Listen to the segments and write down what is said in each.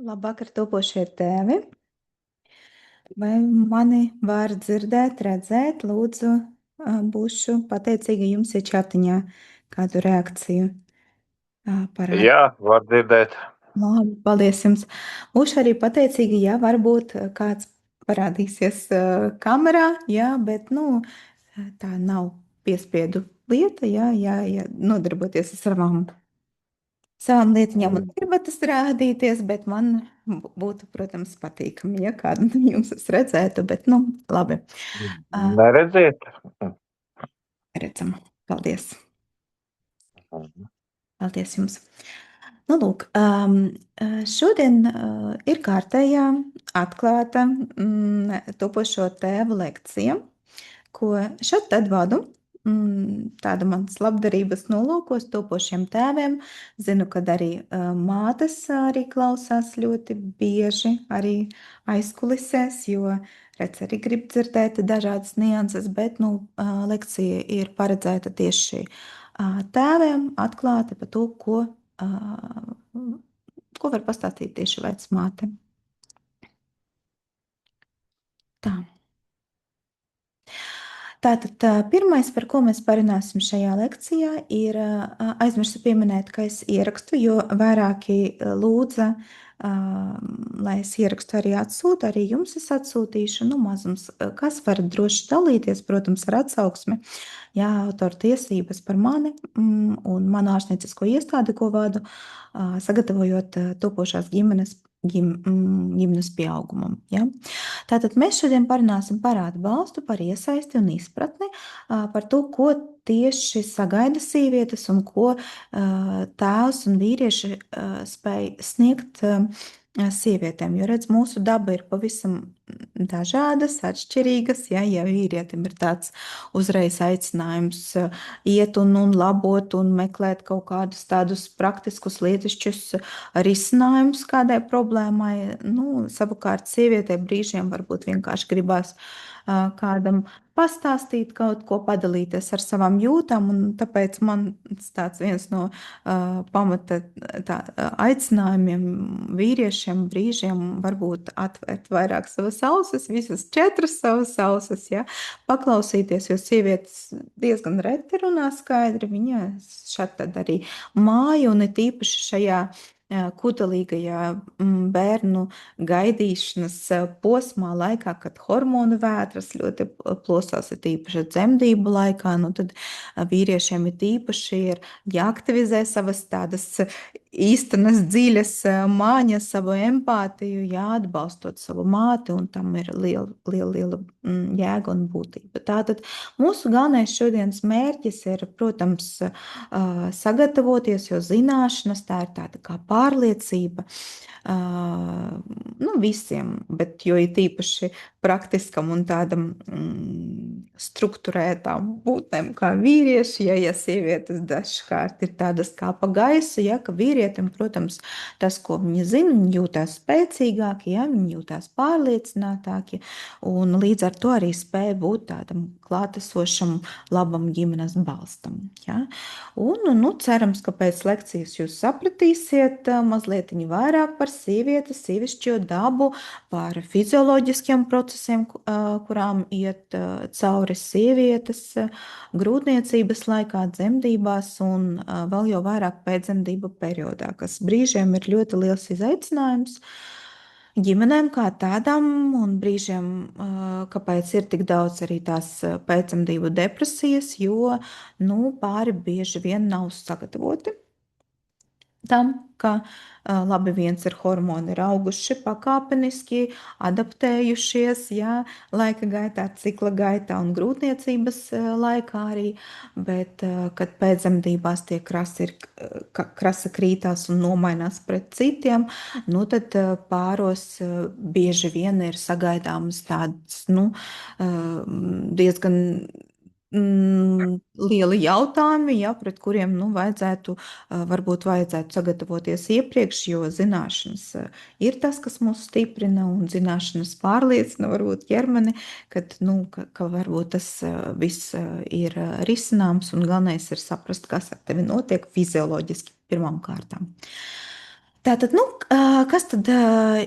Labvakar, topošie tēvi. Vai mani var dzirdēt, redzēt? Lūdzu, būšu pateicīga jums, ja čatiņā kādu reakciju parāda. Jā, var dzirdēt. Labi, paldies jums. Būšu arī pateicīga, ja varbūt kāds parādīsies kamerā, jā, bet, tā nav piespiedu lieta, jā, ja nodarboties ar savām lietiņām un negribat rādīties, bet man būtu, protams, patīkami, ja kādu no jums es redzētu, bet, labi. Neredziet? Redzam. Paldies. Paldies jums. Nu, lūk, šodien ir kārtējā atklāta topošo tēvu lekcija, ko šad tad vadu. Tāda manas labdarības nolūkos topošiem tēviem. Zinu, ka arī mātes arī klausās ļoti bieži arī aizkulisēs, jo redz arī grib dzirdēt dažādas nianses, bet lekcija ir paredzēta tieši tēviem atklāti par to, ko var pastāstīt tieši vecmāte. Tā. Tātad pirmais, par ko mēs parunāsim šajā lekcijā, ir aizmirsu pieminēt, ka es ierakstu, jo vairāki lūdza, lai es ierakstu arī atsūtu, arī jums es atsūtīšu, mazums, kas var droši dalīties, protams, ar atsauksmi, jā, autora tiesības par mani un manu ārstniecisko iestādi, ko vadu, sagatavojot topošās ģimenes pieaugumam, ja? Tātad mēs šodien parunāsim par atbalstu, par iesaisti un izpratni, par to, ko tieši sagaida sievietes un ko tēvs un vīrieši spēj sniegt sievietēm. Jo, redz, mūsu daba ir pavisam dažādas, atšķirīgas. Ja vīrietim ir tāds uzreiz aicinājums iet un labot un meklēt kaut kādus tādus praktiskus lietišķus risinājumus kādai problēmai, savukārt sievietē brīžiem varbūt vienkārši gribās kādam pastāstīt kaut ko, padalīties ar savām jūtām, un tāpēc man tāds viens no pamata aicinājumiem vīriešiem brīžiem varbūt atvērt vairāk savas ausis, visas 4 savas ausis, ja, paklausīties, jo sievietes diezgan reti runā skaidri, viņa šad tad arī māja, un it īpaši šajā kutelīgajā bērnu gaidīšanas posmā, laikā, kad hormonu vētras ļoti plosās, ir īpaši dzemdību laikā, tad vīriešiem ir īpaši jāaktivizē savas tādas īstenas dziļas māņas, savu empātiju, jāatbalstot savu māti, un tam ir liela jēga un būtība. Tātad mūsu galvenais šodienas mērķis ir, protams, sagatavoties, jo zināšanas tā ir tāda kā pārliecība visiem, bet jo ir tīpaši praktiskam un tādam strukturētām būtnēm kā vīrieši, ja sievietes dažkārt ir tādas kā pa gaisu, ja, ka vīrietim, protams, tas, ko viņi zina, viņi jūtās spēcīgāki, ja, viņi jūtās pārliecinātāki, un līdz ar to arī spēja būt tādam klātesošam, labam ģimenes balstam, ja. Un, cerams, ka pēc lekcijas jūs sapratīsiet mazliet vairāk par sievietes, sievišķo dabu, par fizioloģiskiem procesiem, kurām iet cauri sievietes grūtniecības laikā, dzemdībās un vēl jau vairāk pēcdzemdību periodā, kas brīžiem ir ļoti liels izaicinājums ģimenēm kā tādām, un brīžiem, kāpēc ir tik daudz arī tās pēcdzemdību depresijas, jo pāri bieži vien nav sagatavoti tam, ka labi, viens ir hormoni ir auguši pakāpeniski, adaptējušies, jā, laika gaitā, cikla gaitā un grūtniecības laikā arī, bet kad pēcdzemdībās tie krasa krītās un nomainās pret citiem, tad pāros bieži vien ir sagaidāmas tādas, diezgan lieli jautājumi, ja, pret kuriem varbūt vajadzētu sagatavoties iepriekš, jo zināšanas ir tas, kas mūs stiprina, un zināšanas pārliecina varbūt ķermeni, ka varbūt tas viss ir risināms, un galvenais ir saprast, kas ar tevi notiek fizioloģiski pirmām kārtām. Tātad, nu, kas tad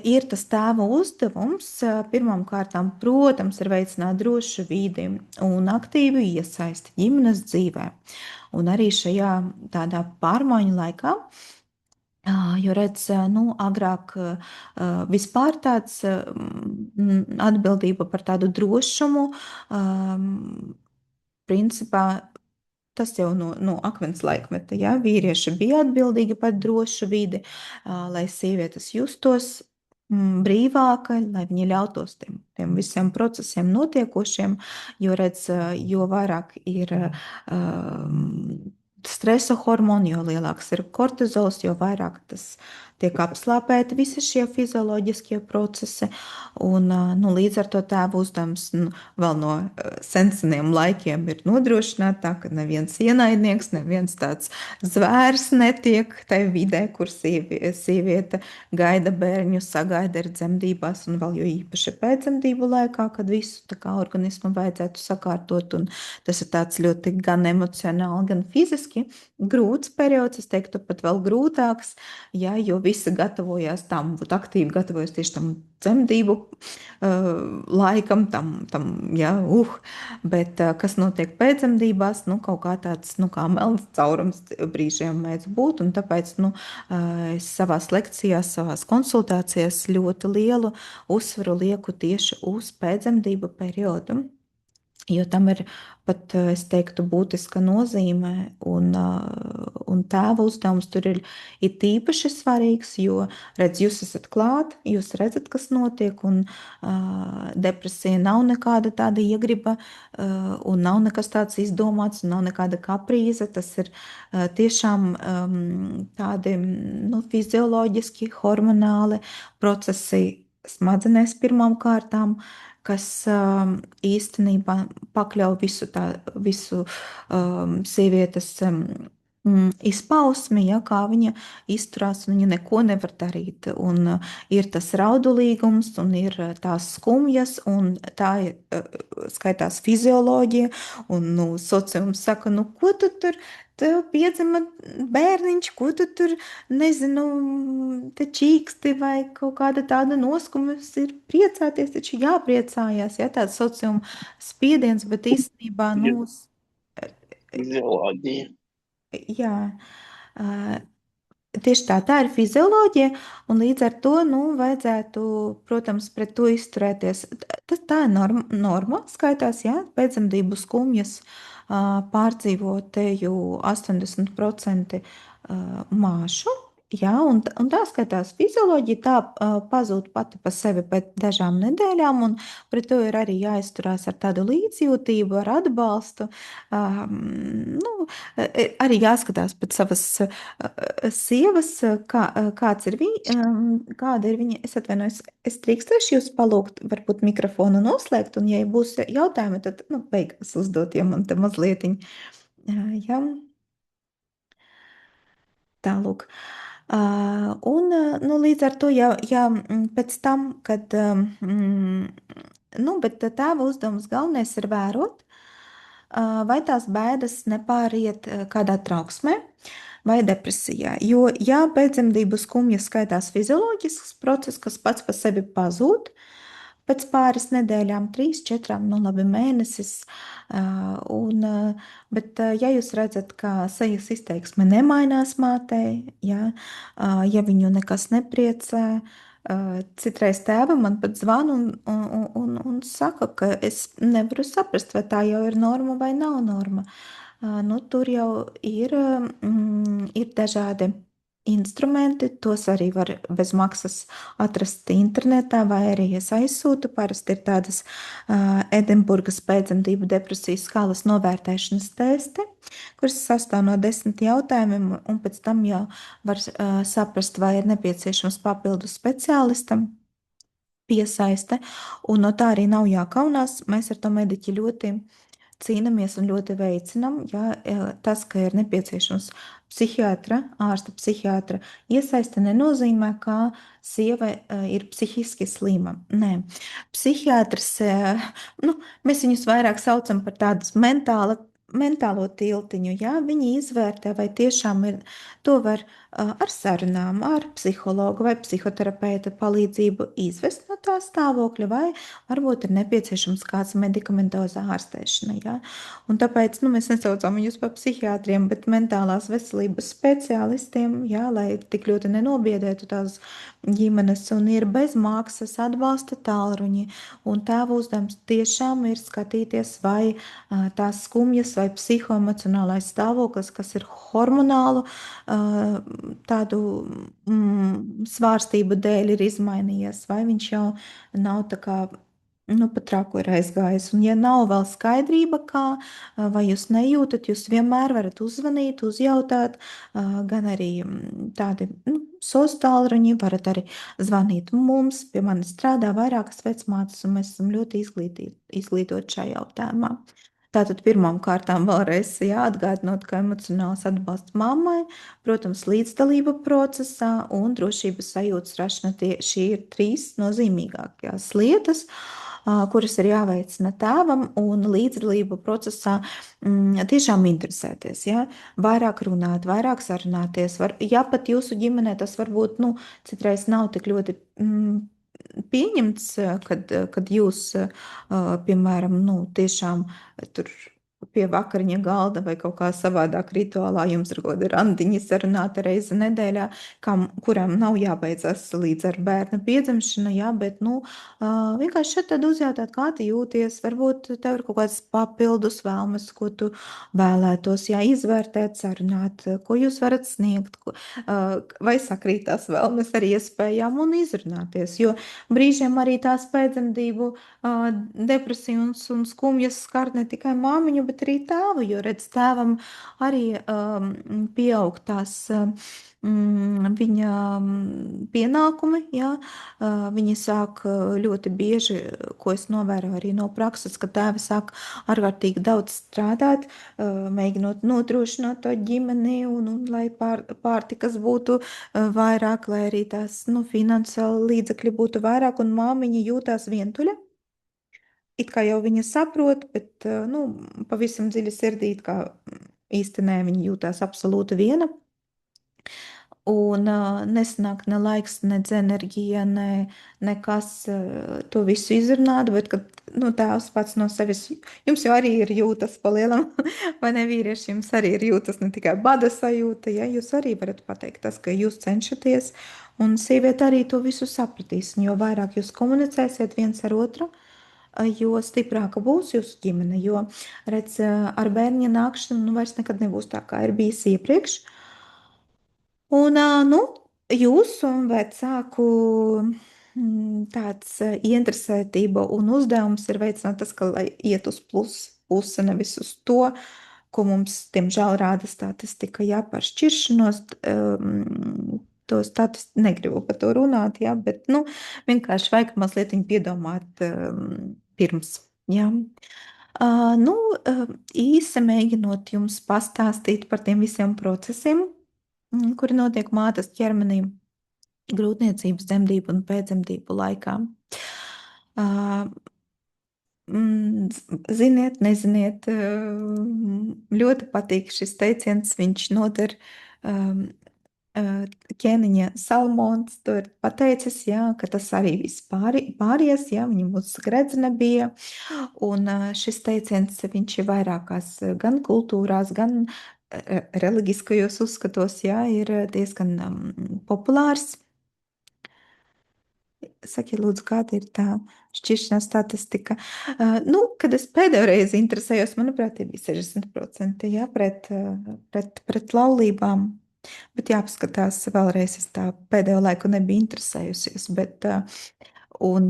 ir tas tēva uzdevums? Pirmkārt, protams, ir veicināt drošu vidi un aktīvu iesaisti ģimenes dzīvē. Un arī šajā tādā pārmaiņu laikā, jo redz, nu, agrāk vispār tāds atbildība par tādu drošumu, principā tas jau no akmens laikmeta, ja vīrieši bija atbildīgi par drošu vidi, lai sievietes justos brīvāka, lai viņi ļautos tiem visiem procesiem notiekošiem, jo redz, jo vairāk ir stresa hormoni, jo lielāks ir kortizols, jo vairāk tas tiek apslāpēti visi šie fizioloģiskie procesi. Un, nu, līdz ar to tēva uzdevums vēl no seniem laikiem ir nodrošināt tā, ka neviens ienaidnieks, neviens tāds zvērs netiek tajā vidē, kur sieviete gaida bērņu, sagaida ir dzemdībās, un vēl jo īpaši pēcdzemdību laikā, kad visu tā kā organismu vajadzētu sakārtot, un tas ir tāds ļoti gan emocionāli, gan fiziski grūts periods, es teiktu pat vēl grūtāks, ja, jo visi gatavojās tam, būt aktīvi gatavojas tieši tam dzemdību laikam, tam, ja, bet kas notiek pēcdzemdībās, nu, kaut kā tāds, nu, kā melns caurums brīžiem mēdz būt, un tāpēc, nu, es savās lekcijās, savās konsultācijās ļoti lielu uzsvaru lieku tieši uz pēcdzemdību periodu. Jo tam ir pat, es teiktu, būtiska nozīme, un tēva uzdevums tur ir īpaši svarīgs, jo, redz, jūs esat klāt, jūs redzat, kas notiek, un depresija nav nekāda tāda iegriba, un nav nekas tāds izdomāts, un nav nekāda kaprīze, tas ir tiešām tādi, nu, fizioloģiski, hormonāli procesi smadzenēs pirmām kārtām, kas īstenībā pakļauj visu sievietes izpausmi, ja, kā viņa izturās, viņa neko nevar darīt. Un ir tas raudulīgums, un ir tās skumjas, un tā skaitās fizioloģija, un, nu, sociums saka, nu, ko tu tur, tev piedzima bērniņš, ko tu tur, nezinu, te čīksti vai kaut kāda tāda noskums ir priecāties, taču jāpriecājās, ja tāds sociuma spiediens, bet īstenībā, nu, Fizioloģija. jā, tieši tā ir fizioloģija, un līdz ar to, nu, vajadzētu, protams, pret to izturēties. Tā ir norma, skaitās, jā, pēcdzemdību skumjas pārdzīvo teju 80% māšu. Jā, un tā skatās fizioloģija, tā pazūd pati pa sevi pēc dažām nedēļām, un pret to ir arī jāizturās ar tādu līdzjūtību, ar atbalstu. Nu, arī jāskatās pēc savas sievas, kāds ir viņa, kāda ir viņa, es atvainojos, es drīkstēšu jūs palūgt, varbūt mikrofonu noslēgt, un ja būs jautājumi, tad, nu, beigās uzdot, ja man te mazlietiņ, jā, tālūk. Un, nu, līdz ar to, ja pēc tam, kad, nu, bet tēva uzdevums galvenais ir vērot, vai tās bēdas nepāriet kādā trauksmē vai depresijā. Jo, ja pēcdzemdību skumjas skaitās fizioloģisks process, kas pats par sevi pazūd, pēc pāris nedēļām, 3, 4, nu labi, mēnesis, bet ja jūs redzat, ka sejas izteiksme nemainās mātei, ja viņu nekas nepriecē, citreiz tēva man pat zvana un saka, ka es nevaru saprast, vai tā jau ir norma vai nav norma. Nu, tur jau ir dažādi instrumenti, tos arī var bez maksas atrast internetā, vai arī es aizsūtu. Parasti ir tādas Edinburgas pēcdzemdību depresijas skalas novērtēšanas testi, kuras sastāv no 10 jautājumiem, un pēc tam jau var saprast, vai ir nepieciešams papildus speciālistam piesaiste, un no tā arī nav jākaunās. Mēs ar to mediķi ļoti cīnāmies un ļoti veicinām, ja tas, ka ir nepieciešams psihiatra, ārsta psihiatra iesaiste, nenozīmē, ka sieva ir psihiski slima. Nē, psihiatrs, nu, mēs viņus vairāk saucam par tādus mentālo tiltiņu, jā, viņi izvērtē, vai tiešām ir, to var ar sarunām, ar psihologu vai psihoterapeita palīdzību izvest no tā stāvokļa, vai varbūt ir nepieciešams kāds medikamentozā ārstēšana, jā. Un tāpēc, nu, mēs nesaucam viņus par psihiatriem, bet mentālās veselības speciālistiem, jā, lai tik ļoti nenobiedētu tās ģimenes, un ir bezmaksas atbalsta tālruņi, un tēva uzdevums tiešām ir skatīties, vai tās skumjas vai psihoemocionālais stāvoklis, kas ir hormonālu tādu svārstību dēļ ir izmainījies, vai viņš jau nav tā kā, nu, pat traku ir aizgājis. Un ja nav vēl skaidrība, kā, vai jūs nejūtat, jūs vienmēr varat uzzvanīt, uzjautāt, gan arī tādi, nu, SOS tālruņi, varat arī zvanīt mums. Pie manis strādā vairākas vecmātes, un mēs esam ļoti izglītoti šajā jautājumā. Tātad pirmām kārtām vēlreiz jāatgādinot, ka emocionāls atbalsts mammai, protams, līdzdalība procesā un drošības sajūtas rašana, šī ir trīs nozīmīgākās lietas, kuras ir jāveicina tēvam, un līdzdalība procesā tiešām interesēties, ja? Vairāk runāt, vairāk sarunāties. Ja pat jūsu ģimenē tas varbūt, nu, citreiz nav tik ļoti pieņemts, kad jūs, piemēram, nu, tiešām tur pie vakariņa galda vai kaut kā savādāk rituālā jums ir kaut kāda randiņa sarunāta reizi nedēļā, kuram nav jābeidzas līdz ar bērna piedzimšanu, jā, bet, nu, vienkārši šeit tad uzjautāt, kā tu jūties, varbūt tev ir kaut kāds papildus vēlmes, ko tu vēlētos, jā, izvērtēt, sarunāt, ko jūs varat sniegt, vai sakrīt tās vēlmes ar iespējām un izrunāties, jo brīžiem arī tās pēcdzemdību depresijas un skumjas skar ne tikai māmiņu, bet arī tēvu, jo redz tēvam arī pieaug tās viņa pienākumi, jā, viņi sāk ļoti bieži, ko es novēroju arī no prakses, ka tēvi sāk ārkārtīgi daudz strādāt, mēģinot nodrošināt to ģimeni un lai pārtikas būtu vairāk, lai arī tās, nu, finansiāli līdzekļi būtu vairāk, un māmiņa jūtās vientuļa. It kā jau viņa saprot, bet, nu, pavisam dziļi sirdī, it kā īsti nē, viņa jūtās absolūti viena. Un nesanāk ne laiks, ne enerģija, nekas to visu izrunāt, bet, kad, nu, tēvs pats no sevis, jums jau arī ir jūtas palielam, vai ne, vīrieši, jums arī ir jūtas ne tikai bada sajūta, ja jūs arī varat pateikt tas, ka jūs cenšaties, un sieviete arī to visu sapratīs, un jo vairāk jūs komunicēsiet viens ar otru, jo stiprāka būs jūsu ģimene, jo, redz, ar bērņa nākšanu, nu, vairs nekad nebūs tā, kā ir bijis iepriekš. Un, nu, jūsu vecāku tāds ieinteresētība un uzdevums ir veicināt tas, ka lai iet uz pusi, nevis uz to, ko mums, diemžēl, rāda statistika, jā, par šķiršanos. To statistiku negribu par to runāt, jā, bet, nu, vienkārši vajag mazliet piedomāt pirms, jā. Nu, īsi mēģinot jums pastāstīt par tiem visiem procesiem, kuri notiek mātes ķermenī grūtniecības, dzemdību un pēcdzemdību laikā. Ziniet, neziniet, ļoti patīk šis teiciens, viņš noder ķēniņa Salmons to ir pateicis, jā, ka tas arī viss pāries, jā, viņam mūsu gredzene bija, un šis teiciens, viņš ir vairākās gan kultūrās, gan reliģiskajos uzskatos, jā, ir diezgan populārs. Saki, lūdzu, kāda ir tā šķiršanās statistika? Nu, kad es pēdējo reizi interesējos, manuprāt, tie bija 60%, jā, pret laulībām. Bet jāpaskatās vēlreiz, es tā pēdējo laiku nebiju interesējusies, bet, un,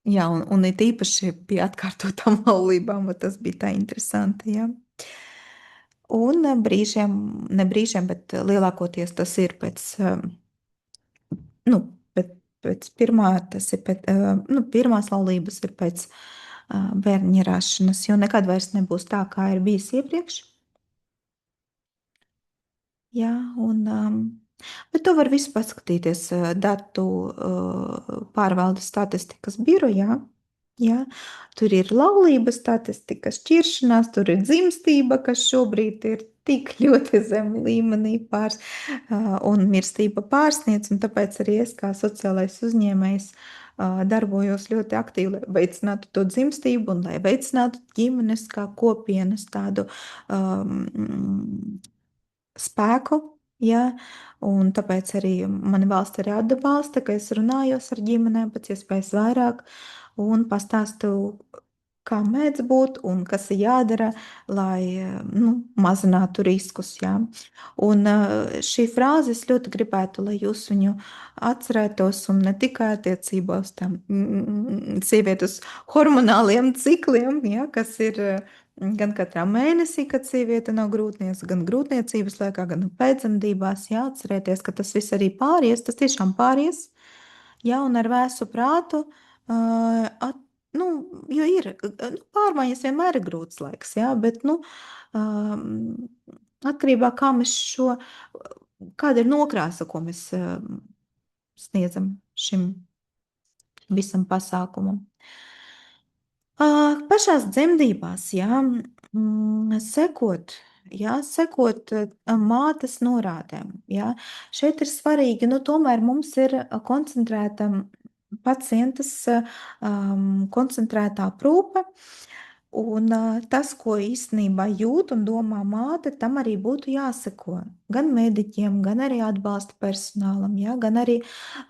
jā, un it īpaši pie atkārtotām laulībām, tas bija tā interesanti, jā. Un brīžiem, ne brīžiem, bet lielākoties tas ir pēc, nu, pēc pirmā, tas ir pēc, nu, pirmās laulības ir pēc bērņa rašanas, jo nekad vairs nebūs tā, kā ir bijis iepriekš. Jā, un, bet to var visu paskatīties datu pārvaldes statistikas birojā. Ja? Tur ir laulības statistika, šķiršanās, tur ir dzimstība, kas šobrīd ir tik ļoti zem līmenī un mirstība pārsniedz, un tāpēc arī es kā sociālais uzņēmējs darbojos ļoti aktīvi, lai veicinātu to dzimstību un lai veicinātu ģimenes kā kopienas tādu spēku. Ja? Un tāpēc arī mani valsts arī atbalsta, ka es runājos ar ģimenēm pēc iespējas vairāk un pastāstu, kā mēdz būt un kas ir jādara, lai mazinātu riskus. Ja? Un šī frāze es ļoti gribētu, lai jūs viņu atcerētos un ne tikai attiecībā uz tām sievietes hormonāliem cikliem, ja, kas ir gan katrā mēnesī, kad sieviete nav grūtniece, gan grūtniecības laikā, gan pēcdzemdībās. Jā, atcerieties, ka tas viss arī pāries, tas tiešām pāries. Jā, un ar vēsu prātu, nu, jo ir pārmaiņas vienmēr ir grūts laiks, jā, bet, atkarībā kā mēs kāda ir nokrāsa, ko mēs sniedzam šim visam pasākumam. Pašās dzemdībās, jā, sekot mātes norādēm. Jā. Šeit ir svarīgi, tomēr mums ir koncentrēta pacientes koncentrētā aprūpe. Un tas, ko īstenībā jūt un domā māte, tam arī būtu jāseko. Gan mediķiem, gan arī atbalsta personālam, ja? Gan arī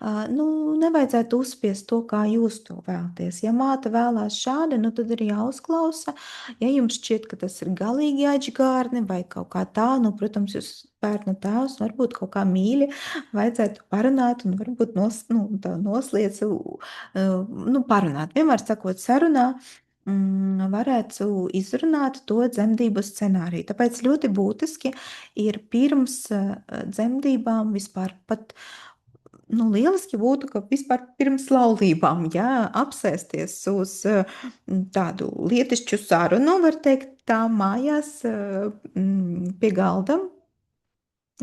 nevajadzētu uzspiest to, kā jūs to vēlaties. Ja māte vēlās šādi, tad ir jāuzklausa. Ja jums šķiet, ka tas ir galīgi jāģigārni vai kaut kā tā, protams, jūs bērna tēvs varbūt kaut kā mīļi vajadzētu parunāt un varbūt nosliecu, parunāt. Vienmēr sakot sarunā, varētu izrunāt to dzemdību scenāriju. Tāpēc ļoti būtiski ir pirms dzemdībām vispār pat, lieliski būtu, ka vispār pirms laulībām, apsēsties uz tādu lietišķu sarunu, var teikt, tā mājās pie galda,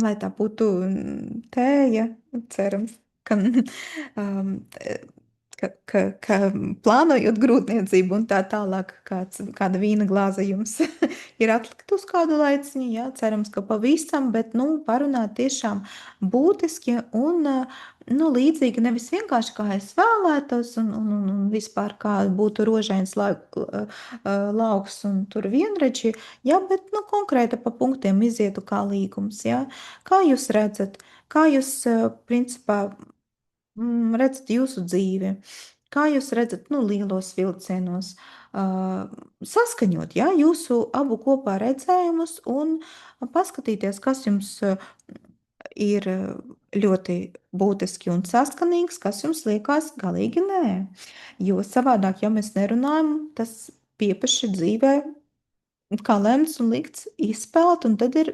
lai tā būtu tēja, cerams, ka ka plānojot grūtniecību un tā tālāk, kāda vīna glāze jums ir atlikta uz kādu laiciņu, jā, cerams, ka pavisam, bet, parunāt tiešām būtiski un, līdzīgi nevis vienkārši kā es vēlētos un vispār kā būtu rožains lauks un tur vienreči, jā, bet, konkrēti pa punktiem izietu kā līgums, jā. Kā jūs redzat, kā jūs, principā, redzat jūsu dzīvi, kā jūs redzat, lielos vilcienos, saskaņot, ja, jūsu abu kopā redzējumus un paskatīties, kas jums ir ļoti būtiski un saskanīgs, kas jums liekas galīgi nē. Jo savādāk, ja mēs nerunājam, tas piepaši dzīvē kā lemts un likts izspēlēt, un tad ir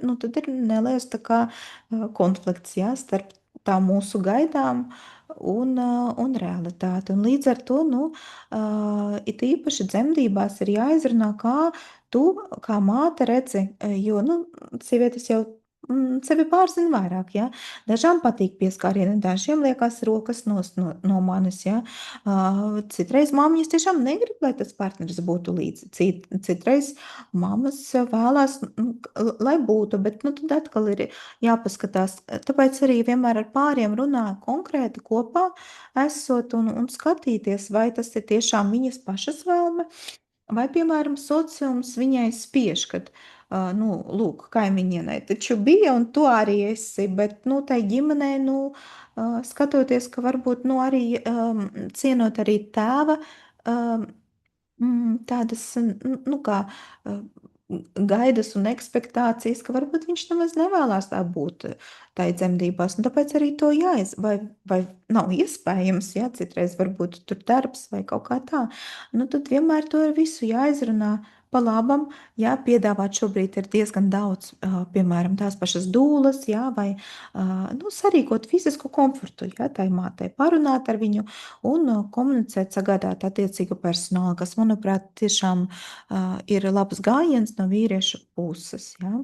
neliels tā kā konflikts, jā, starp tā mūsu gaidām un realitāti. Un līdz ar to, it īpaši dzemdībās ir jāizrunā, kā tu, kā māte redzi, jo, sievietes jau sevi pārzina vairāk, ja? Dažām patīk pieskārieni, dažiem liekas rokas no manis, ja? Citreiz māmiņas tiešām negrib, lai tas partneris būtu līdzi. Citreiz mammas vēlās, lai būtu, bet, tad atkal ir jāpaskatās. Tāpēc arī vienmēr ar pāriem runāju konkrēti kopā esot un skatīties, vai tas ir tiešām viņas pašas vēlme, vai, piemēram, sociums viņai spiež, kad, lūk, kaimiņienei taču bija, un tu arī esi, bet, tai ģimenei, skatoties, ka varbūt, arī cienot arī tēva tādas, kā gaidas un ekspektācijas, ka varbūt viņš nemaz nevēlās tā būt tai dzemdībās, un tāpēc arī to vai nav iespējams, ja citreiz varbūt tur darbs vai kaut kā tā, tad vienmēr to ir visu jāizrunā pa labam, jā, piedāvāt šobrīd ir diezgan daudz, piemēram, tās pašas dūlas, jā, vai, sarīkot fizisku komfortu, jā, tai mātei parunāt ar viņu un komunicēt, sagādāt attiecīgu personālu, kas, manuprāt, tiešām ir labs gājiens no vīriešu puses, jā.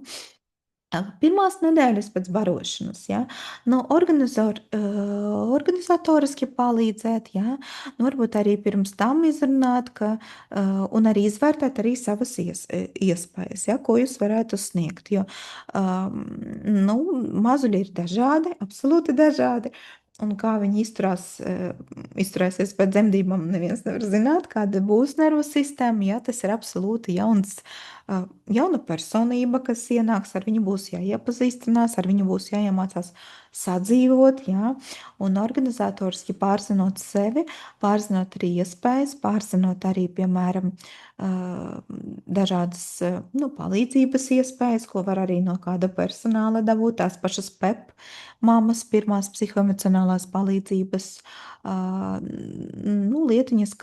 Pirmās nedēļas pēc barošanas, ja, nu, organizatoriski palīdzēt, ja, nu, varbūt arī pirms tam izrunāt, un arī izvērtēt arī savas iespējas, ja, ko jūs varētu sniegt, jo, nu, mazuļi ir dažādi, absolūti dažādi, un kā viņi izturēsies pēc dzemdībām, neviens nevar zināt, kāda būs nervu sistēma, ja, tas ir absolūti jauna personība, kas ienāks, ar viņu būs jāiepazīstinās, ar viņu būs jāiemācās sadzīvot, jā, un organizatoriski pārzinot sevi, pārzinot arī iespējas, pārzinot arī, piemēram, dažādas nu, palīdzības iespējas, ko var arī no kāda personāla dabūt, tās pašas PEP, mammas pirmās psihoemocionālās palīdzības, nu, lietiņas,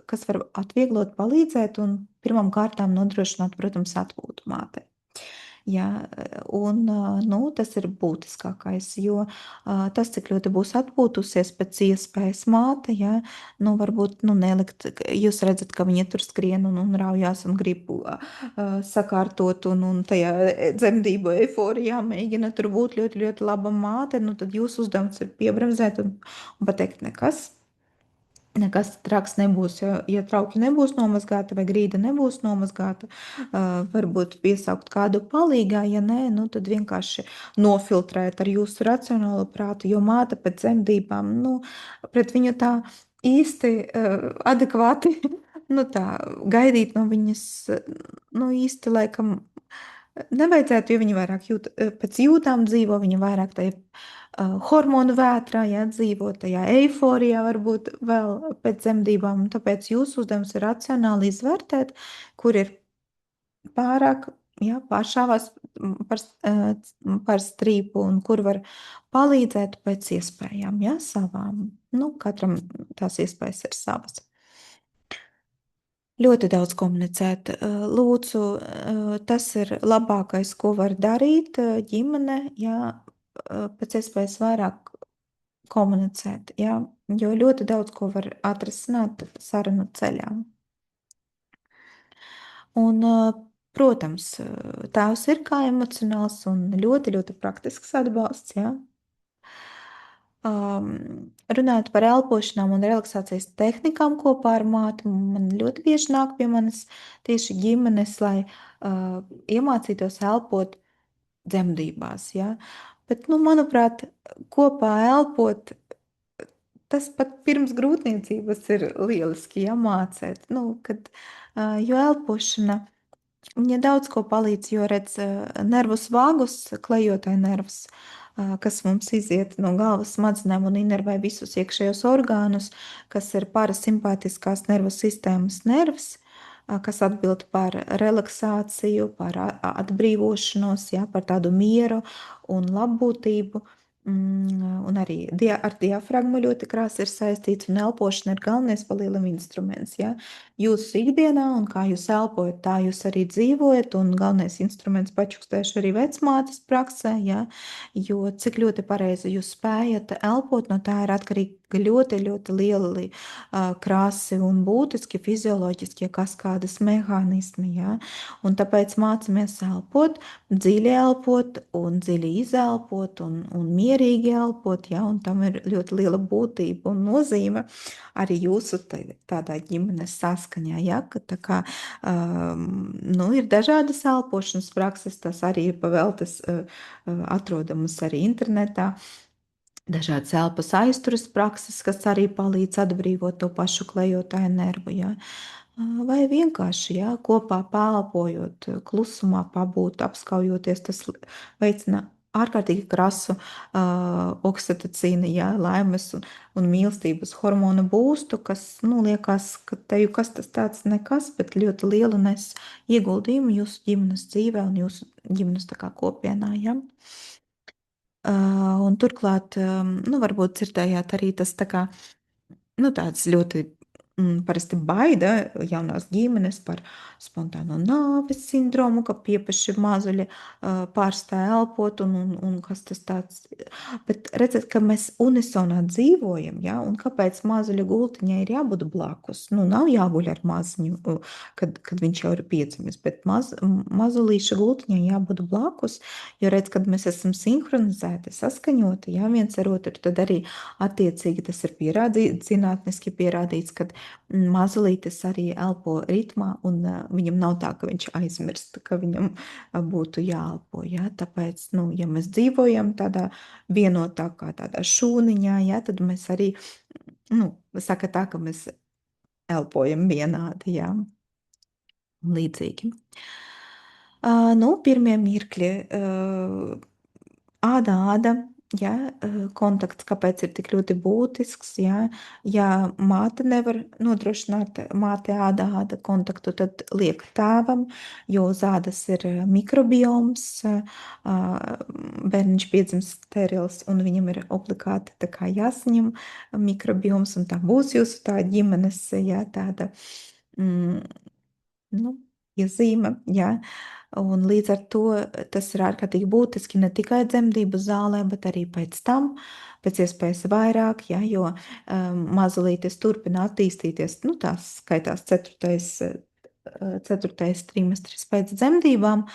kas var atvieglot, palīdzēt un pirmām kārtām nodrošināt, protams, atpūtu mātei. Jā, un nu, tas ir būtiskākais, jo tas, cik ļoti būs atpūtusies pēc iespējas māte, jā, nu, varbūt nu, nelikt, jūs redzat, ka viņa tur skrien un raujās un grib sakārtot un tajā dzemdību eiforijā mēģina tur būt ļoti, ļoti laba māte, nu, tad jūsu uzdevums ir piebremzēt un pateikt nekas. Nekas traks nebūs, ja trauki nebūs nomazgāti vai grīda nebūs nomazgāta. Varbūt piesaukt kādu palīgā, ja nē, nu tad vienkārši nofiltrēt ar jūsu racionālo prātu, jo māte pēc dzemdībām, nu, pret viņu tā īsti adekvāti, nu tā, gaidīt no viņas, nu īsti laikam nevajadzētu, jo viņa vairāk pēc jūtām dzīvo, viņa vairāk tajā hormonu vētrā, ja dzīvo tajā eiforijā, varbūt vēl pēc dzemdībām. Un tāpēc jūsu uzdevums ir racionāli izvērtēt, kur ir pārāk pāršāvās par strīpu un kur var palīdzēt pēc iespējām, savām. Nu, katram tās iespējas ir savas. Ļoti daudz komunicēt. Lūdzu, tas ir labākais, ko var darīt ģimene, pēc iespējas vairāk komunicēt, jo ļoti daudz ko var atrisināt sarunu ceļā. Un, protams, tēvs ir kā emocionāls un ļoti, ļoti praktisks atbalsts, Runājot par elpošanām un relaksācijas tehnikām kopā ar māti, man ļoti bieži nāk pie manis tieši ģimenes, lai iemācītos elpot dzemdībās. Ja? Bet, nu, manuprāt, kopā elpot, tas pat pirms grūtniecības ir lieliski jāmācēt. Nu, jo elpošana, viņa daudz ko palīdz, jo redz nervus vāgus, klejotāju nervus, kas mums iziet no galvas smadzenēm un inervē visus iekšējos orgānus, kas ir parasimpātiskās nervu sistēmas nervs, kas atbild par relaksāciju, par atbrīvošanos, par tādu mieru un labbūtību. Un arī ar diafragmu ļoti krāsa ir saistīts, un elpošana ir galvenais palielam instruments. Ja? Jūsu ikdienā, un kā jūs elpojat, tā jūs arī dzīvojat, un galvenais instruments pačukstēšu arī vecmātes praksē, ja? Jo cik ļoti pareizi jūs spējat elpot, no tā ir atkarīgi ļoti, ļoti lieli krāsi un būtiski fizioloģiskie kaskādas mehānismi, ja? Un tāpēc mācamies elpot, dziļi elpot un dziļi izelpot un mierīgi elpot, un tam ir ļoti liela būtība un nozīme arī jūsu tādā ģimenes saskaņā, ka tā kā nu, ir dažādas elpošanas prakses, tas arī ir paveltas atrodamas arī internetā. Dažādas elpas aizturas prakses, kas arī palīdz atbrīvot to pašu klejotāju nervu. Vai vienkārši kopā pēlpojot, klusumā pabūt, apskaujoties, tas veicina ārkārtīgi krasu oksitocīna, laimes un mīlestības hormonu būstu, kas liekas, ka teju kas tas tāds nekas, bet ļoti lielu nes ieguldījumu jūsu ģimenes dzīvē un jūsu ģimenes tā kā kopienā. Un turklāt, nu, varbūt dzirdējāt arī tas tā kā, nu, tāds ļoti parasti baida jaunās ģimenes par spontāno nāves sindromu, ka piepaši mazuļi pārstāj elpot un kas tas tāds. Bet redzat, ka mēs unisonā dzīvojam, ja? Un kāpēc mazuļa gultiņai ir jābūt blakus? Nu, nav jāguļ ar maziņu, kad viņš jau ir piedzimis, bet mazulīša gultiņai jābūt blakus, jo redz, kad mēs esam sinhronizēti, saskaņoti, ja, viens ar otru, tad arī attiecīgi tas ir pierādīts, zinātniski pierādīts, ka mazulītis arī elpo ritmā, un viņam nav tā, ka viņš aizmirst, ka viņam būtu jāelpo. Ja? Tāpēc, nu, ja mēs dzīvojam tādā vienotā kā tādā šūniņā, ja, tad mēs arī, nu, saka tā, ka mēs elpojam vienādi, jā, līdzīgi. Nu, pirmie mirkļi, āda, ja, kontakts, kāpēc ir tik ļoti būtisks, ja māte nevar nodrošināt māte āda kontaktu, tad liek tēvam, jo uz ādas ir mikrobioms, bērniņš piedzimst sterils, un viņam ir obligāti tā kā jāsaņem mikrobioms, un tā būs jūsu tā ģimenes, ja, tāda, nu, iezīme, ja. Un līdz ar to tas ir ārkārtīgi būtiski ne tikai dzemdību zālē, bet arī pēc tam, pēc iespējas vairāk, ja, jo mazulītis turpina attīstīties, nu, tās skaitās ceturtais trimestris pēc dzemdībām,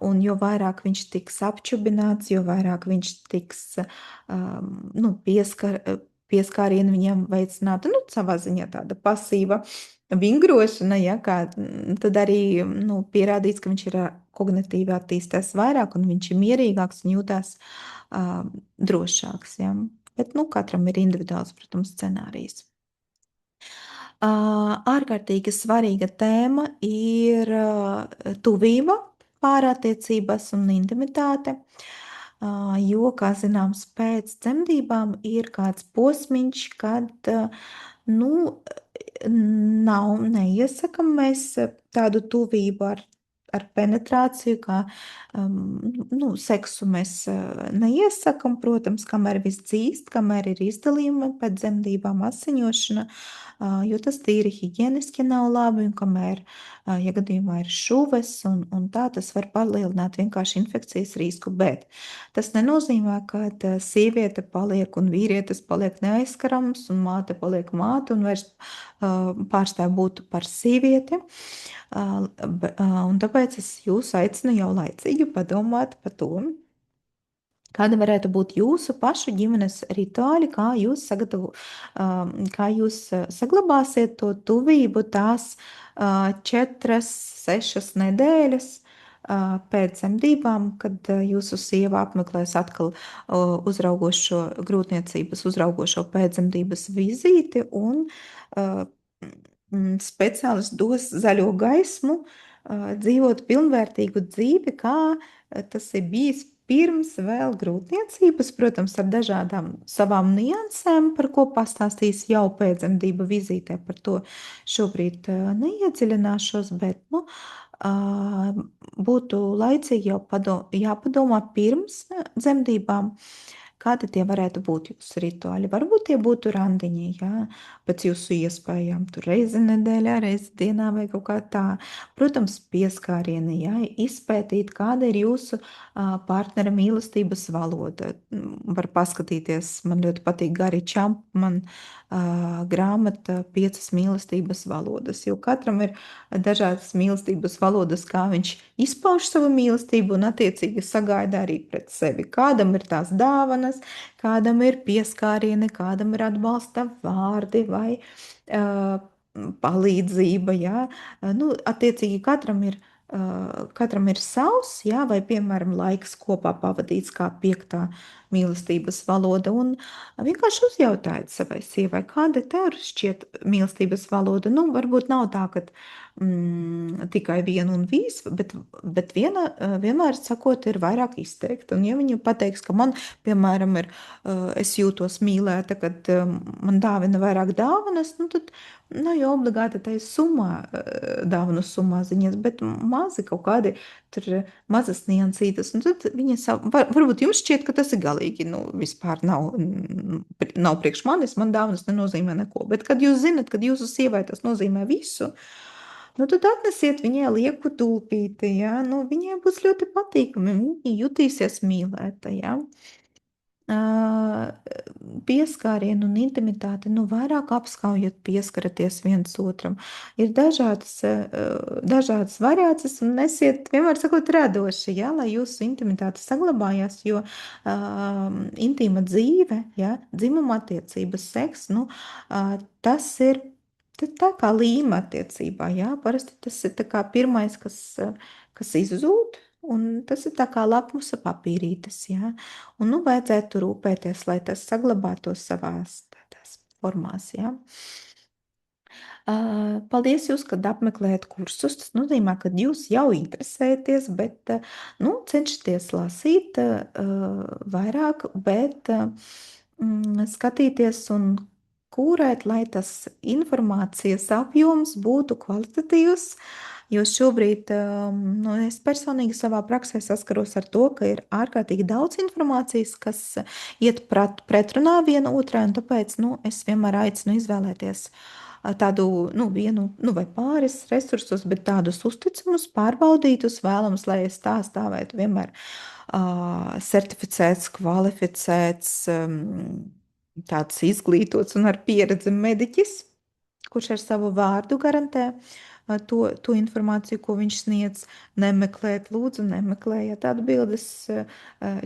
un jo vairāk viņš tiks apčubināts, jo vairāk viņš tiks, nu, pieskārienu viņam veicināta, nu, savā ziņā tāda pasīva vingrošana, ja, tad arī, nu, pierādīts, ka viņš ir kognitīvi attīstās vairāk, un viņš ir mierīgāks un jūtās drošāks, ja. Bet, nu, katram ir individuāls, protams, scenārijs. Ārkārtīgi svarīga tēma ir tuvība, pārattiecības un intimitāte, jo, kā zināms, pēc dzemdībām ir kāds posmiņš, kad, nu, neiesakam mēs tādu tuvību ar penetrāciju, kā nu, seksu mēs neiesakam, protams, kamēr viss dzīst, kamēr ir izdalījumi pēc dzemdībām, asiņošana, jo tas tīri higieniski nav labi, un kamēr, ja gadījumā ir šuves, un tā tas var palielināt vienkārši infekcijas risku, bet tas nenozīmē, ka sieviete paliek un vīrietis paliek neaizskarams, un māte paliek māte, un vairs pārstāv būt par sievieti. Un tāpēc es jūs aicinu jau laicīgi padomāt par to, kāda varētu būt jūsu pašu ģimenes rituāli, kā jūs saglabāsiet to tuvību tās 4-6 nedēļas pēc dzemdībām, kad jūsu sieva apmeklēs atkal uzraugošo grūtniecības, uzraugošo pēcdzemdības vizīti, un speciālists dos zaļo gaismu, dzīvot pilnvērtīgu dzīvi, kā tas ir bijis pirms vēl grūtniecības, protams, ar dažādām savām niansēm, par ko pastāstīs jau pēcdzemdību vizītē. Par to šobrīd neiedziļināšos, bet, nu, būtu laicīgi jau jāpadomā pirms dzemdībām, kādi tie varētu būt jūsu rituāli. Varbūt tie būtu randiņi, jā, pēc jūsu iespējām, tur reizi nedēļā, reizi dienā vai kaut kā tā. Protams, pieskārieni, jā, izpētīt, kāda ir jūsu partnera mīlestības valoda. Var paskatīties, man ļoti patīk Gari Čampman grāmata 5 mīlestības valodas, jo katram ir dažādas mīlestības valodas, kā viņš izpauž savu mīlestību un attiecīgi sagaida arī pret sevi. Kādam ir tās dāvanas, kādam ir pieskārieni, kādam ir atbalsta vārdi vai palīdzība, jā. Nu, attiecīgi katram ir savs, jā, vai, piemēram, laiks kopā pavadīts kā 5. mīlestības valoda, un vienkārši uzjautājiet savai sievai, kāda tev šķiet mīlestības valoda. Nu, varbūt nav tā, ka tikai vienu un visu, bet vienmēr sakot, ir vairāk izteikti. Un ja viņa pateiks, ka man, piemēram, es jūtos mīlēta, kad man dāvina vairāk dāvanas, nu tad nav jau obligāti tai summā, dāvanu summā ziņas, bet mazi kaut kādi tur mazas niansītas. Un tad viņa varbūt jums šķiet, ka tas ir galīgi, nu, vispār nav priekš manis, man dāvanas nenozīmē neko. Bet, kad jūs zinat, kad jūsu sievai tas nozīmē visu, nu, tad atnesiet viņai lieku tulpīti, ja? Nu, viņai būs ļoti patīkami, viņa jutīsies mīlēta, ja? Pieskārienu un intimitāti, nu, vairāk apskaujot, pieskaraties viens otram. Ir dažādas variācijas, un esiet, vienmēr sakot, radoši, ja, lai jūsu intimitāte saglabājās, jo intīma dzīve, ja, dzimuma attiecības, seks, nu, tas ir tā kā līme attiecībā, ja, parasti tas ir tā kā pirmais, kas izzūd, un tas ir tā kā lakmusa papīrītes, ja. Un, nu, vajadzētu rūpēties, lai tas saglabātos savās tādās formās, ja. Paldies jūs, kad apmeklējat kursus. Tas nozīmē, ka jūs jau interesēties, bet, nu, cenšaties lasīt vairāk, bet skatīties un kūrēt, lai tas informācijas apjoms būtu kvalitatīvs. Jo šobrīd nu, es personīgi savā praksē saskaros ar to, ka ir ārkārtīgi daudz informācijas, kas iet pretrunā viena otrai, un tāpēc nu, es vienmēr aicinu izvēlēties tādu nu, vienu nu, vai pāris resursus, bet tādus uzticamus, pārbaudītus, vēlamus, lai es tā stāvētu vienmēr certificēts, kvalificēts, tāds izglītots un ar pieredzi mediķis, kurš ar savu vārdu garantē to informāciju, ko viņš sniedz. Nemeklēt, lūdzu, nemeklējiet atbildes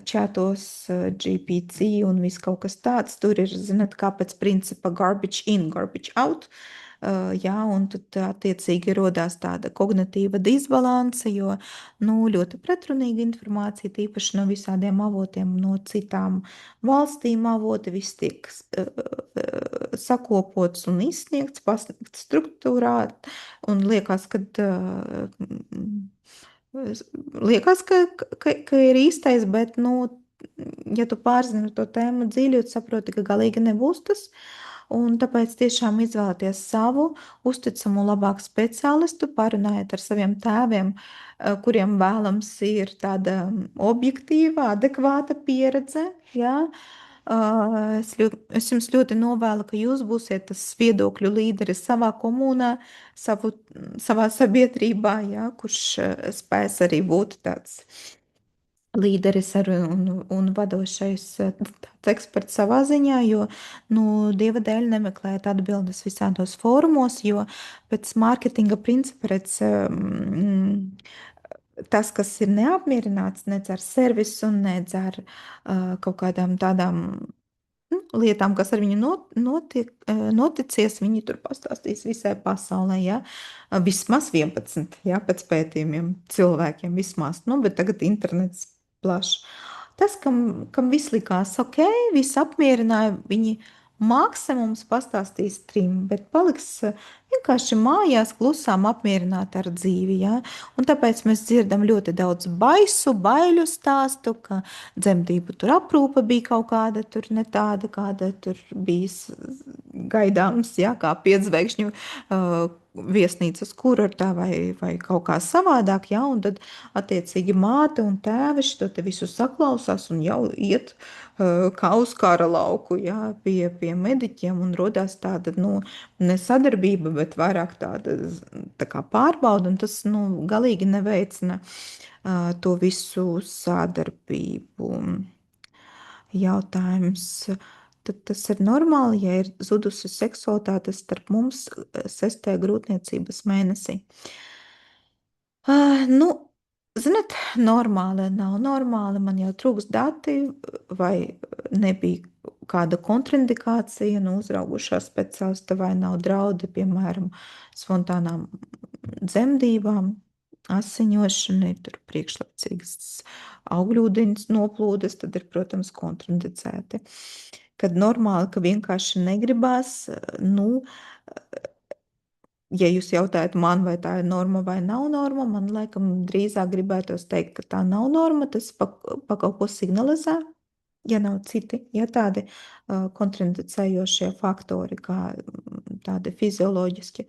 čatos, GPT un viss kaut kas tāds. Tur ir, zināt, kā pēc principa garbage in, garbage out. Jā, un tad attiecīgi rodās tāda kognitīva disbalanse, jo nu, ļoti pretrunīga informācija, tīpaši no visādiem avotiem, no citām valstīm avoti, viss tiek sakopots un izsniegts, pasniegts struktūrā, un liekas, ka ir īstais, bet, nu, ja tu pārzini to tēmu dziļi, tu saproti, ka galīgi nebūs tas. Un tāpēc tiešām izvēlēties savu uzticamu, labāku speciālistu, parunājiet ar saviem tēviem, kuriem vēlams ir tāda objektīva, adekvāta pieredze. Jā. Es jums ļoti novēlu, ka jūs būsiet tas viedokļu līderis savā komunā, savā sabiedrībā, jā, kurš spēs arī būt tāds līderis un vadošais tāds eksperts savā ziņā, jo, nu, Dieva dēļ nemeklēt atbildes visādos fórumos, jo pēc mārketinga principa redz, tas, kas ir neapmierināts, nedz ar servisu, nedz ar kaut kādām tādām lietām, kas ar viņu noticies, viņi tur pastāstīs visai pasaulē, ja? Vismaz 11, ja, pēc pētījumiem cilvēkiem vismaz, nu, bet tagad internets plašs. Tas, kam viss likās ok, viss apmierināja, viņi maksimums pastāstīs trim, bet paliks vienkārši mājās klusām apmierināti ar dzīvi, ja? Un tāpēc mēs dzirdam ļoti daudz baiļu stāstu, ka dzemdību tur aprūpe bija kaut kāda tur ne tāda, kāda tur bijis gaidāms, ja, kā piedzvēkšņu viesnīcas kurortā vai kaut kā savādāk, ja, un tad attiecīgi māte un tēvi šo te visu saklausās un jau iet kā uz kara lauku, ja, pie mediķiem, un rodās tāda, nu, ne sadarbība, bet vairāk tāda tā kā pārbauda, un tas, nu, galīgi neveicina to visu sadarbību. Jautājums. Tad tas ir normāli, ja ir zudusi seksualitāte starp mums 6. grūtniecības mēnesī. Nu, zināt, normāli nav normāli. Man jau trūks dati, vai nebija kāda kontraindikācija no uzraugušā speciālista, vai nav draudi, piemēram, spontānām dzemdībām, asiņošanai, tur priekšlaicīgas augļūdeņas noplūdes, tad ir, protams, kontraindicēti. Kad normāli, ka vienkārši negribās, nu, Ja jūs jautājat man, vai tā ir norma vai nav norma, man laikam drīzāk gribētos teikt, ka tā nav norma. Tas pa kaut ko signalizē, ja nav citi, ja tādi kontraindicējošie faktori, kā tādi fizioloģiski,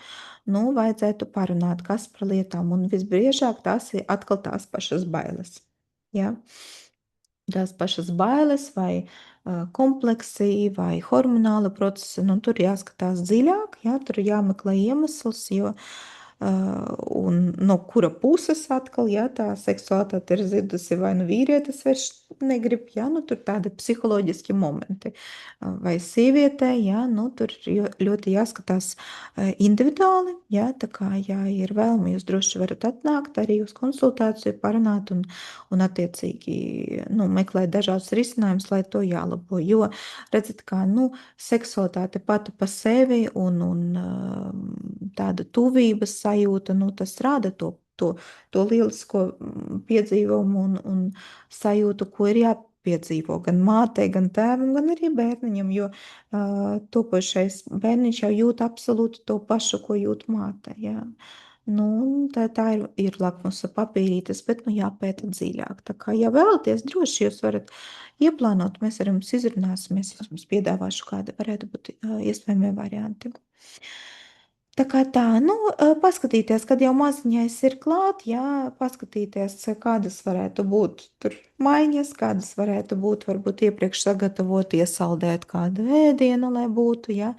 nu, vajadzētu parunāt, kas par lietām. Un visbiežāk tās ir atkal tās pašas bailes. Ja? Tās pašas bailes vai kompleksija vai hormonāla procesa, nu, tur jāskatās dziļāk, jā, tur jāmeklē iemesls, un no kura puses atkal, ja tā seksualitāte ir zidusi, vai nu vīrietis vairs negrib, ja, nu, tur tādi psiholoģiski momenti. Vai sievietē, ja, nu, tur ļoti jāskatās individuāli, ja, tā kā, ja ir vēlme, jūs droši varat atnākt arī uz konsultāciju, parunāt un attiecīgi nu, meklēt dažādus risinājumus, lai to jālabo. Jo, redziet, kā nu, seksualitāte pati pa sevi un tāda tuvības sajūta, nu, tas rada to lielisko piedzīvumu un sajūtu, ko ir jāpiedzīvo gan mātei, gan tēvam, gan arī bērniņam, jo topošais bērniņš jau jūt absolūti to pašu, ko jūt māte. Jā. Nu, tā ir lakmusa papīrītes, bet nu, jāpēta dziļāk. Tā kā, ja vēlaties, droši jūs varat ieplānot, mēs ar jums izrunāsimies, es jums piedāvāšu, kāda varētu būt iespējamie varianti. Tā kā tā, nu, paskatīties, kad jau maziņais ir klāt, jā, paskatīties, kādas varētu būt tur maiņas, kādas varētu būt, varbūt iepriekš sagatavot, iesaldēt kādu ēdienu, lai būtu, jā,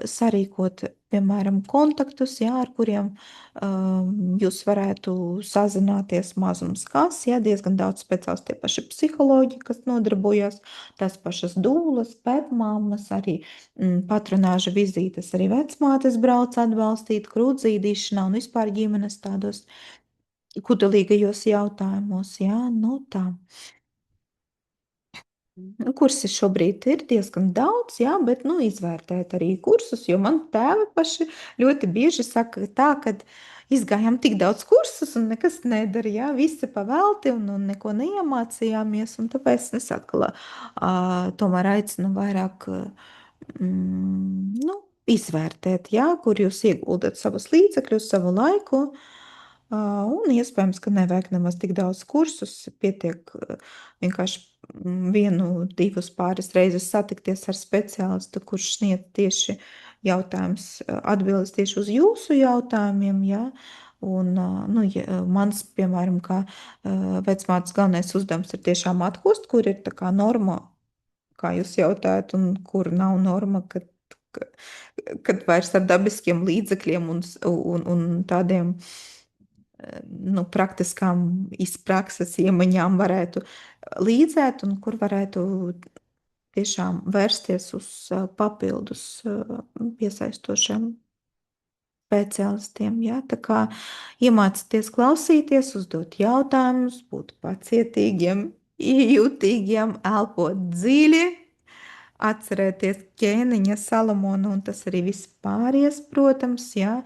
sarīkot, piemēram, kontaktus, jā, ar kuriem jūs varētu sazināties mazums kas, jā, diezgan daudz speciālistu, tie paši psiholoģi, kas nodarbojas, tās pašas dūlas, pēdmāmas, arī patronāža vizītes, arī vecmātes brauc atbalstīt krūtzīdīšanā un vispār ģimenes tādos kutelīgajos jautājumos, jā, nu tā. Kursi šobrīd ir diezgan daudz, jā, bet nu, izvērtēt arī kursus, jo man tēvi paši ļoti bieži saka tā, ka izgājām tik daudz kursus un nekas nedara, jā, visi pavelti un neko neiemācījāmies, un tāpēc es atkal tomēr aicinu vairāk nu, izvērtēt, jā, kur jūs ieguldat savus līdzekļus, savu laiku, un iespējams, ka nevajag nemaz tik daudz kursus, pietiek vienkārši vienu, divas pāris reizes satikties ar speciālistu, kurš sniedz tieši jautājums, atbildes tieši uz jūsu jautājumiem, jā. Un, nu, mans, piemēram, kā vecmātes galvenais uzdevums ir tiešām atkust, kur ir tā kā norma, kā jūs jautājat, un kur nav norma, kad vairs ar dabiskiem līdzekļiem un tādiem nu, praktiskām izprakses iemaņām varētu līdzēt un kur varētu tiešām vērsties uz papildus piesaistošiem speciālistiem. Ja? Tā kā iemācīties klausīties, uzdot jautājumus, būt pacietīgiem, jutīgiem, elpot dziļi, atcerēties ķēniņa Salamona un tas arī viss pāries, protams, jā.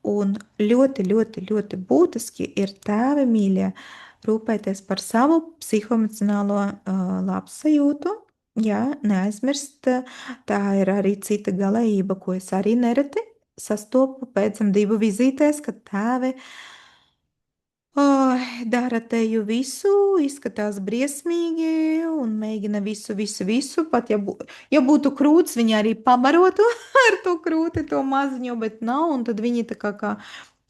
Un ļoti, ļoti, ļoti būtiski ir tēvi mīļie rūpēties par savu psihoemocionālo labsajūtu. Jā, neaizmirst, tā ir arī cita galējība, ko es arī nereti sastopu pēcdzemdību vizītēs, kad tēvi dara teju visu, izskatās briesmīgi un mēģina visu. Pat ja būtu krūts, viņi arī pamarotu ar to krūti, to maziņu, bet nav. Un tad viņi tā kā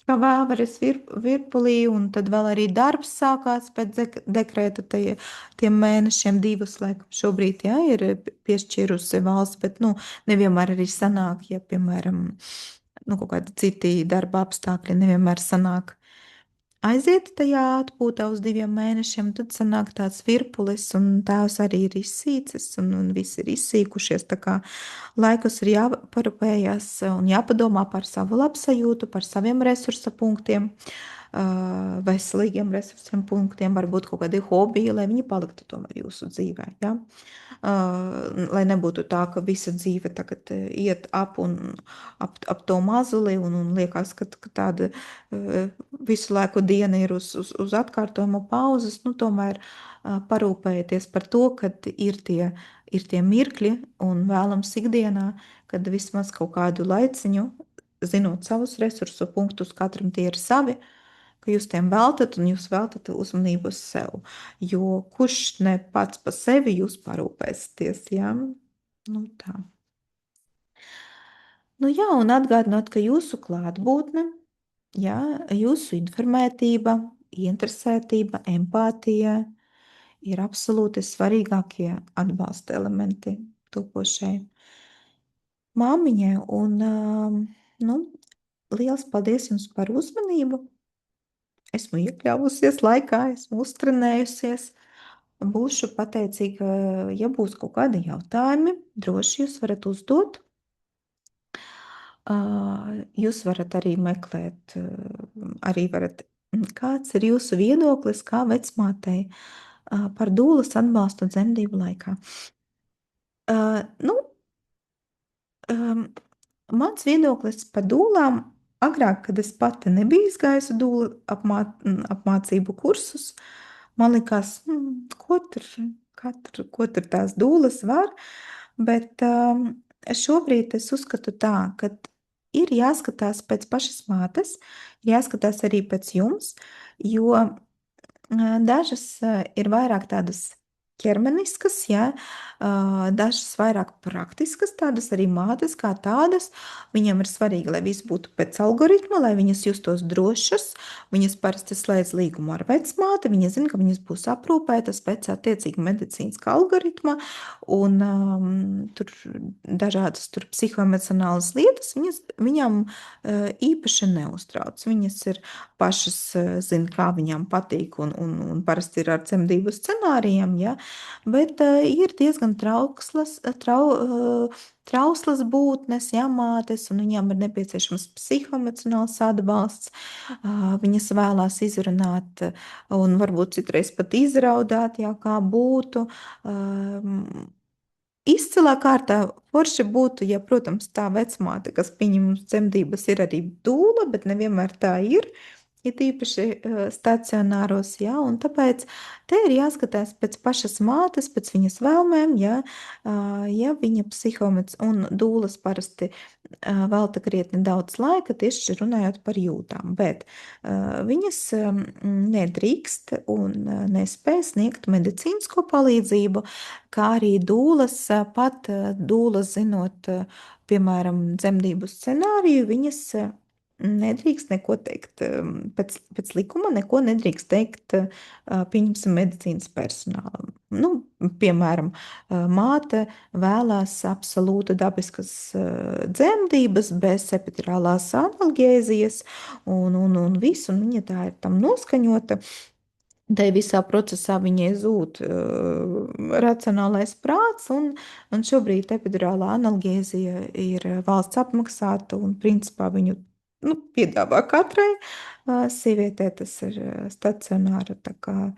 vēveres virpulī, un tad vēl arī darbs sākās pēc dekrēta tiem mēnešiem, divus, laikam, šobrīd, jā, ir piešķīrusi valsts, bet, nu, nevienmēr arī sanāk, ja, piemēram, nu, kaut kādi citi darba apstākļi nevienmēr sanāk aiziet tajā atpūtā uz 2 mēnešiem, tad sanāk tāds virpulis, un tēvs arī ir izsīcis, un visi ir izsīkušies. Tā kā laikus ir jāparūpējas un jāpadomā par savu labsajūtu, par saviem resursa punktiem, veselīgiem resursiem punktiem, varbūt kaut kādi hobiji, lai viņi paliktu tomēr jūsu dzīvē. Ja? Lai nebūtu tā, ka visa dzīve tagad iet ap to mazuli un liekas, ka tāda visu laiku diena ir uz atkārtojuma pauzes, nu tomēr parūpējieties par to, ka ir tie mirkļi un vēlams ikdienā, kad vismaz kaut kādu laiciņu zinot savus resursu punktus, katram tie ir savi, ka jūs tiem veltat un jūs veltat uzmanību uz sev. Jo kurš ne pats pa sevi jūs parūpēsieties, jā? Nu tā. Nu jā, un atgādinot, ka jūsu klātbūtne, jā, jūsu informētība, interesētība, empātija ir absolūti svarīgākie atbalsta elementi topošai māmiņai. Un, nu, liels paldies jums par uzmanību. Esmu iekļāvusies laikā, esmu uztrenējusies. Būšu pateicīga, ja būs kaut kādi jautājumi, droši jūs varat uzdot. Jūs varat arī meklēt, kāds ir jūsu viedoklis, kā vecmātei par dūles atbalstu dzemdību laikā. Nu, mans viedoklis par dūlām agrāk, kad es pati nebiju izgājusi dūlu apmācību kursus, man likās, ko tur tās dūles var, bet šobrīd es uzskatu tā, ka ir jāskatās pēc pašas mātes, jāskatās arī pēc jums, jo dažas ir vairāk tādas ķermeniskas, ja, dažas vairāk praktiskas, tādas arī mātes kā tādas. Viņam ir svarīgi, lai viss būtu pēc algoritma, lai viņas justos drošas. Viņas parasti slēdz līgumu ar vecmāti, viņa zina, ka viņas būs aprūpētas pēc attiecīga medicīniskā algoritma, un tur dažādas tur psihoemocionālas lietas viņam īpaši neuztrauc. Viņas ir pašas zina, kā viņām patīk, un parasti ir ar dzemdību scenārijiem, ja? Bet ir diezgan trauslas būtnes, jāmātes, un viņām ir nepieciešams psihoemocionāls atbalsts. Viņas vēlās izrunāt un varbūt citreiz pat izraudāt, jā, kā būtu. Izcilā kārtā forši būtu, ja, protams, tā vecmāte, kas pieņem dzemdības, ir arī dūla, bet nevienmēr tā ir. Ir īpaši stacionāros, jā, un tāpēc te ir jāskatās pēc pašas mātes, pēc viņas vēlmēm, jā, ja viņa psihometrs un dūlas parasti velta krietni daudz laika, tieši runājot par jūtām, bet viņas nedrīkst un nespēj sniegt medicīnisko palīdzību, kā arī dūlas, pat dūlas zinot, piemēram, dzemdību scenāriju, viņas nedrīkst neko teikt. Pēc likuma neko nedrīkst teikt, pieņemsim, medicīnas personālam. Nu, piemēram, māte vēlās absolūti dabiskas dzemdības bez epidurālās analgēzijas un visu, un viņa tā ir tam noskaņota. Tā visā procesā viņai zūd racionālais prāts, un šobrīd epidurālā analgēzija ir valsts apmaksāta, un principā viņu piedāvā katrai sievietē. Tas ir stacionāra, tā kā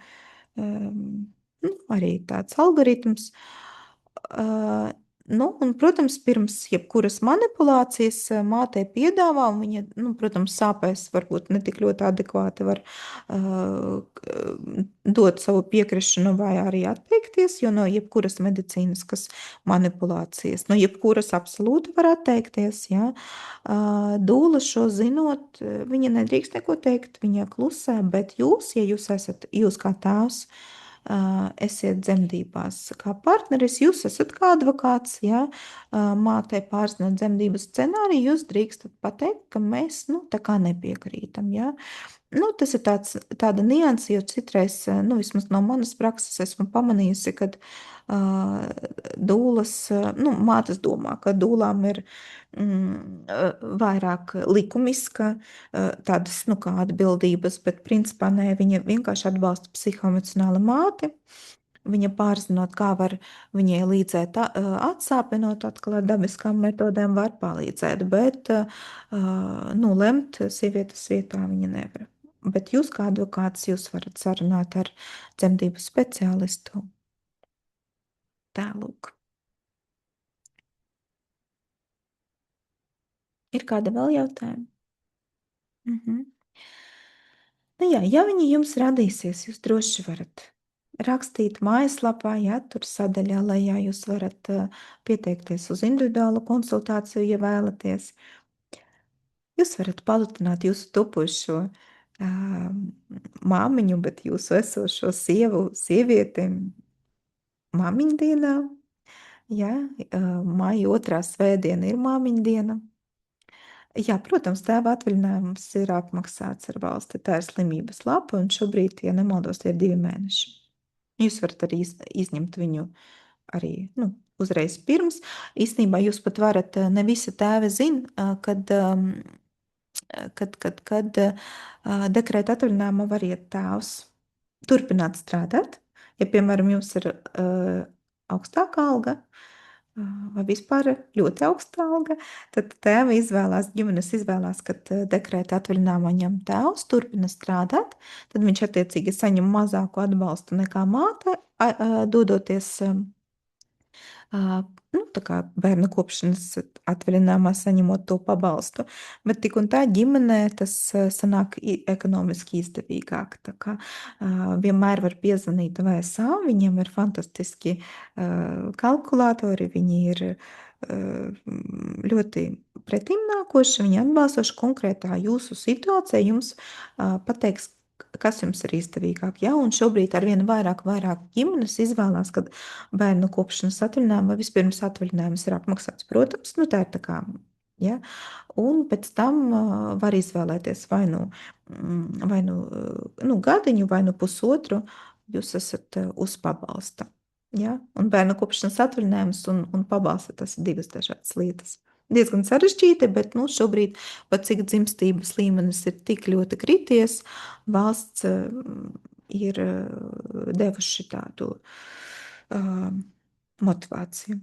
arī tāds algoritms. Un, protams, pirms jebkuras manipulācijas mātei piedāvā, un viņa, protams, sāpēs varbūt ne tik ļoti adekvāti var dot savu piekrišanu vai arī atteikties, jo no jebkuras medicīniskas manipulācijas, no jebkuras absolūti var atteikties, jā. Dūla šo zinot, viņa nedrīkst neko teikt, viņa klusē, bet jūs, ja jūs kā tēvs, esiet dzemdībās kā partneris, jūs esat kā advokāts, ja mātei pārzinot dzemdību scenāriju, jūs drīkstat pateikt, ka mēs, tā kā nepiekrītam, ja. Tas ir tāda nianse, jo citreiz, vismaz no manas prakses esmu pamanījusi, kad dūlas, mātes domā, ka dūlām ir vairāk likumiska tādas, kā atbildības, bet principā nē, viņa vienkārši atbalsta psihoemocionāli māti. Viņa pārzinot, kā var viņai līdzēt atsāpinot, atkal ar dabiskām metodēm var palīdzēt, bet lemt sievietes vietā viņa nevar. Bet jūs kā advokāts, jūs varat sarunāt ar dzemdību speciālistu. Tālūk. Ir kāda vēl jautājuma? Jā, ja viņi jums radīsies, jūs droši varat rakstīt mājaslapā, ja tur sadaļā lejā jūs varat pieteikties uz individuālu konsultāciju, ja vēlaties. Jūs varat palutināt jūsu topošo māmiņu, bet jūsu esošo sievieti māmiņu dienā. Ja? Maija 2. svētdiena ir māmiņu diena. Jā, protams, tēva atvaļinājums ir apmaksāts ar valsti. Tā ir slimības lapa, un šobrīd, ja nemaldos, tie ir 2 mēneši. Jūs varat arī izņemt viņu arī uzreiz pirms. Īstenībā jūs pat varat, ne visi tēvi zina, kad dekrēta atvaļinājumā var iet tēvs turpināt strādāt. Ja, piemēram, jums ir augstāka alga, vai vispār ļoti augsta alga, tad tēva izvēlās, ģimenes izvēlās, kad dekrēta atvaļinājumā ņem tēvs, turpina strādāt, tad viņš attiecīgi saņem mazāku atbalstu nekā māte, dodoties tā kā bērnu kopšanas atvaļinājumā saņemot to pabalstu. Bet tik un tā ģimenē tas sanāk ekonomiski izdevīgāk. Tā kā vienmēr var piezvanīt VSA, viņiem ir fantastiski kalkulātori, viņi ir ļoti pretimnākoši, viņi atbalstoši konkrētā jūsu situācijā jums pateiks, kas jums ir izdevīgāk. Ja? Un šobrīd arvien vairāk ģimenes izvēlās, kad bērnu kopšanas atvaļinājumā vispirms atvaļinājums ir apmaksāts. Protams, tā ir tā kā. Ja? Un pēc tam var izvēlēties vai nu gadiņu, vai nu pusotru, jūs esat uz pabalsta. Ja? Un bērnu kopšanas atvaļinājums un pabalsta, tas ir divas dažādas lietas. Diezgan sarežģīti, bet šobrīd, pat cik dzimstības līmenis ir tik ļoti krities, valsts ir devuši tādu motivāciju.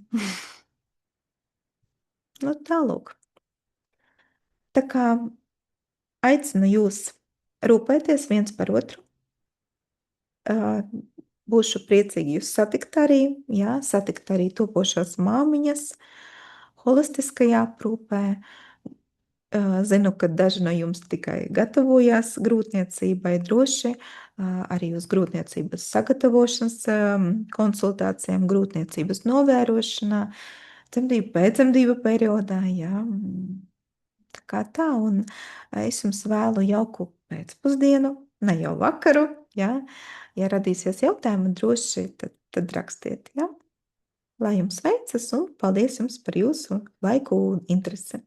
Tālūk. Tā kā aicinu jūs rūpēties viens par otru. Būšu priecīgi jūs satikt arī, jā, satikt arī topošās māmiņas holistiskajā aprūpē. Zinu, ka daži no jums tikai gatavojās grūtniecībai, droši arī uz grūtniecības sagatavošanas konsultācijām, grūtniecības novērošanā, dzemdību, pēcdzemdību periodā, jā. Tā kā tā, un es jums vēlu jauku pēcpusdienu, ne jau vakaru, jā. Ja radīsies jautājumi, droši tad rakstiet, jā. Lai jums veicas, un paldies jums par jūsu laiku un interesi.